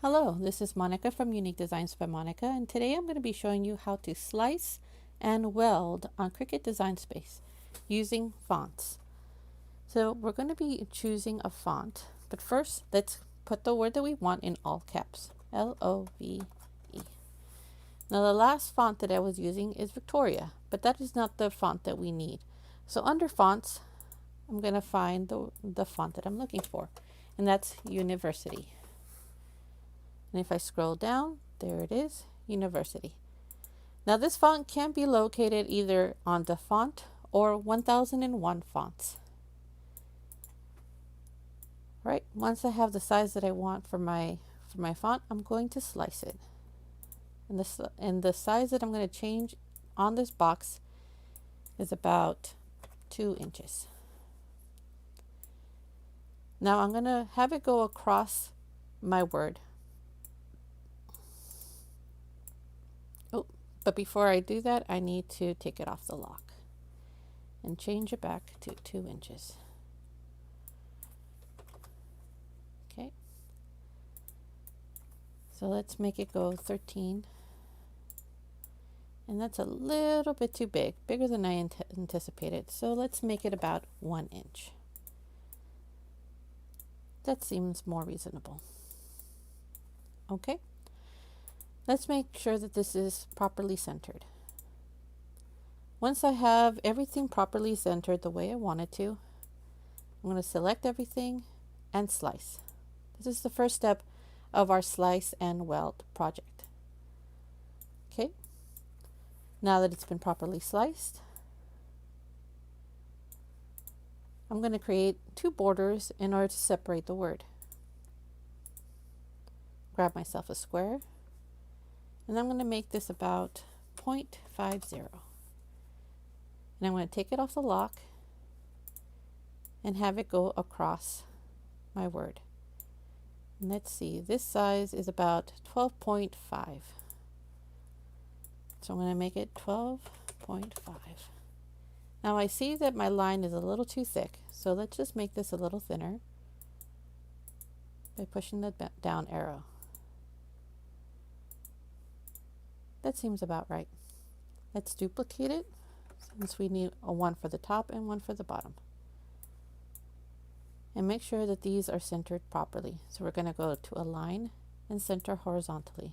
Hello, this is Monica from Unique Designs by Monica, and today I'm going to be showing you how to slice and weld on Cricut Design Space using fonts. So we're going to be choosing a font, but first let's put the word that we want in all caps, L-O-V-E. Now the last font that I was using is Victoria, but that is not the font that we need. So under fonts, I'm going to find the font that I'm looking for, and that's University. And if I scroll down, there it is, University. Now this font can be located either on the font or 1001 fonts. Right, once I have the size that I want for my font, I'm going to slice it. And the size that I'm going to change on this box is about 2 inches. Now I'm going to have it go across my word. But before I do that, I need to take it off the lock and change it back to 2 inches. Okay. So let's make it go 13. And that's a little bit too big, bigger than I anticipated. So let's make it about 1 inch. That seems more reasonable. Okay. Let's make sure that this is properly centered. Once I have everything properly centered the way I want it to, I'm going to select everything and slice. This is the first step of our slice and weld project. Okay. Now that it's been properly sliced, I'm going to create 2 borders in order to separate the word. Grab myself a square. And I'm going to make this about 0.50. And I'm going to take it off the lock and have it go across my word. And let's see, this size is about 12.5. So I'm going to make it 12.5. Now I see that my line is a little too thick, so let's just make this a little thinner by pushing the down arrow. That seems about right. Let's duplicate it since we need a one for the top and one for the bottom. And make sure that these are centered properly. So we're going to go to Align and Center Horizontally.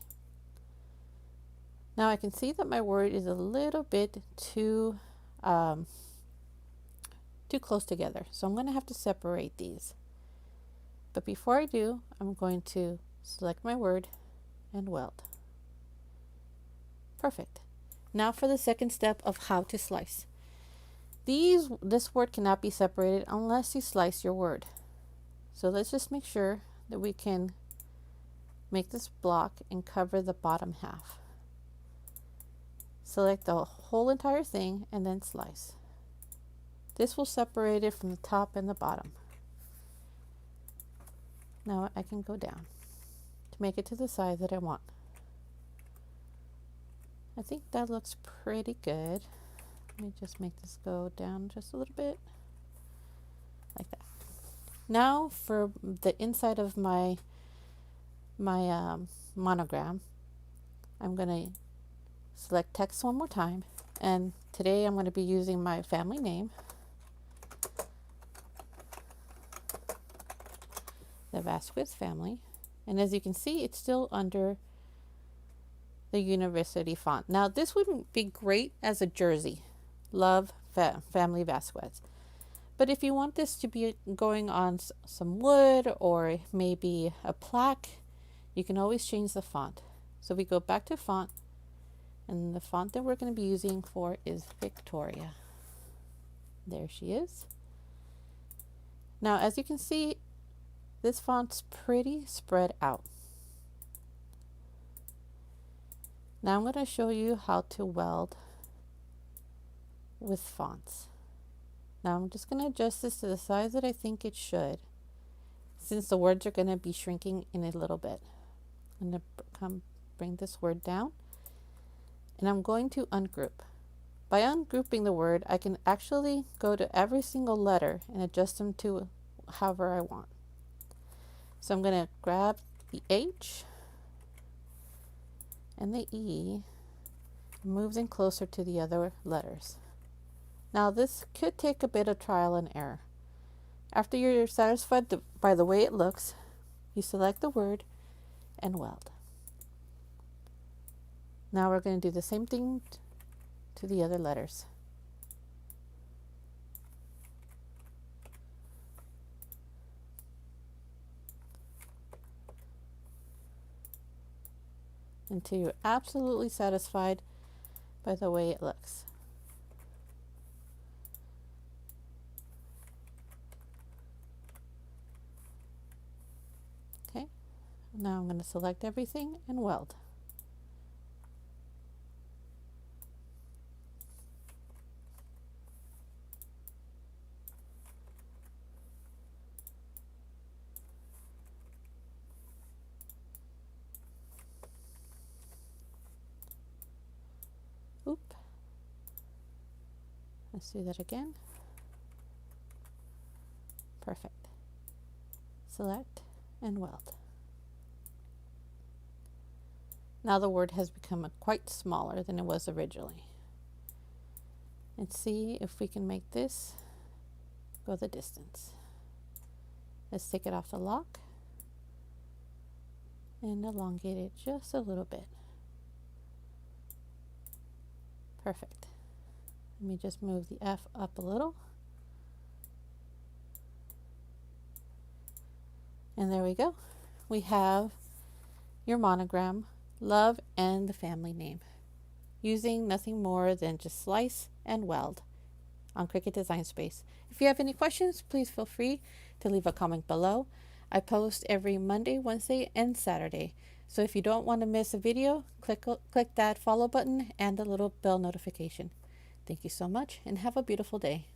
Now I can see that my word is a little bit too close together. So I'm going to have to separate these. But before I do, I'm going to select my word and weld. Perfect. Now for the second step of how to slice. This word cannot be separated unless you slice your word. So let's just make sure that we can make this block and cover the bottom half. Select the whole entire thing and then slice. This will separate it from the top and the bottom. Now I can go down to make it to the size that I want. I think that looks pretty good. Let me just make this go down just a little bit, like that. Now for the inside of my monogram, I'm going to select text one more time, and today I'm going to be using my family name, the Vasquez family, and as you can see, it's still under the University font. Now this would be great as a jersey. Love Family Vasquez. But if you want this to be going on some wood or maybe a plaque, you can always change the font. So we go back to font, and the font that we're going to be using for is Victoria. There she is. Now as you can see, this font's pretty spread out. Now I'm going to show you how to weld with fonts. Now I'm just going to adjust this to the size that I think it should, since the words are going to be shrinking in a little bit. I'm going to bring this word down, and I'm going to ungroup. By ungrouping the word, I can actually go to every single letter and adjust them to however I want. So I'm going to grab the H and the E moves in closer to the other letters. Now this could take a bit of trial and error. After you're satisfied by the way it looks, you select the word and weld. Now we're going to do the same thing to the other letters. Until you're absolutely satisfied by the way it looks. Okay, now I'm going to select everything and weld. Oop. Let's do that again. Perfect. Select and weld. Now the word has become quite smaller than it was originally. Let's see if we can make this go the distance. Let's take it off the lock and elongate it just a little bit. Perfect. Let me just move the F up a little. And there we go. We have your monogram, love, and the family name, using nothing more than just slice and weld on Cricut Design Space. If you have any questions, please feel free to leave a comment below. I post every Monday, Wednesday, and Saturday. So if you don't want to miss a video, click that follow button and the little bell notification. Thank you so much and have a beautiful day.